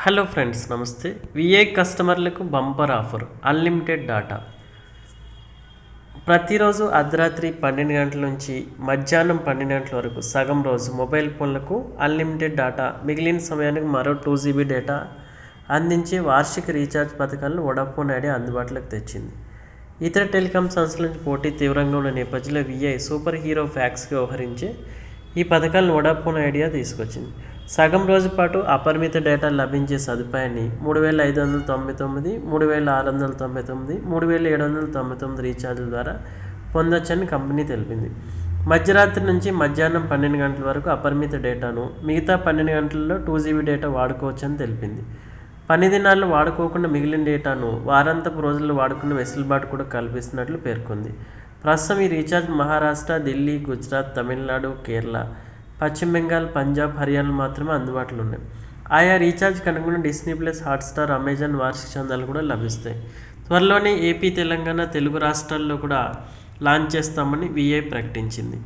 Hello friends, నమస్తే. VI కస్టమర్లకు bumper offer unlimited data. ప్రతిరోజు అర్ధరాత్రి 12 గంటల నుంచి మధ్యాహ్నం 12 గంటల వరకు సగం రోజు మొబైల్ ఫోన్లకు అన్లిమిటెడ్ డాటా, మిగిలిన సమయానికి మరో 2 GB డేటా అందించే వార్షిక రీఛార్జ్ పథకాలను వోడాఫోన్ ఐడియా అందుబాటులోకి తెచ్చింది. ఇతర టెలికాం సంస్థల నుంచి పోటీ తీవ్రంగా ఉన్న నేపథ్యంలో విఐ సూపర్ హీరో ఫ్యాక్స్గా వ్యవహరించే ఈ పథకాలను వోడాఫోన్ ఐడియా తీసుకొచ్చింది. సగం రోజు పాటు అపరిమిత డేటా లభించే సదుపాయాన్ని 3,599, 3,699, 3,799 రీఛార్జీల ద్వారా పొందొచ్చని కంపెనీ తెలిపింది. మధ్యరాత్రి నుంచి మధ్యాహ్నం 12 గంటల వరకు అపరిమిత డేటాను, మిగతా 12 గంటల్లో 2 GB డేటా వాడుకోవచ్చని తెలిపింది. పని దినాల్లో వాడుకోకుండా మిగిలిన డేటాను వారాంతపు రోజుల్లో వాడుకునే వెసులుబాటు కూడా కల్పిస్తున్నట్లు పేర్కొంది. ప్రస్తుతం ఈ రీఛార్జ్ మహారాష్ట్ర, ఢిల్లీ, గుజరాత్, తమిళనాడు, కేరళ, పశ్చిమ బెంగాల్, పంజాబ్, హర్యానాలో మాత్రమే అందుబాటులో ఉన్నాయి. ఆయా రీఛార్జ్కి అనుగుణ డిస్నీ ప్లస్, హాట్స్టార్, అమెజాన్ వార్షిక చందాలు కూడా లభిస్తాయి. త్వరలోనే ఏపీ, తెలంగాణ, తెలుగు రాష్ట్రాల్లో కూడా లాంచ్ చేస్తామని విఐ ప్రకటించింది.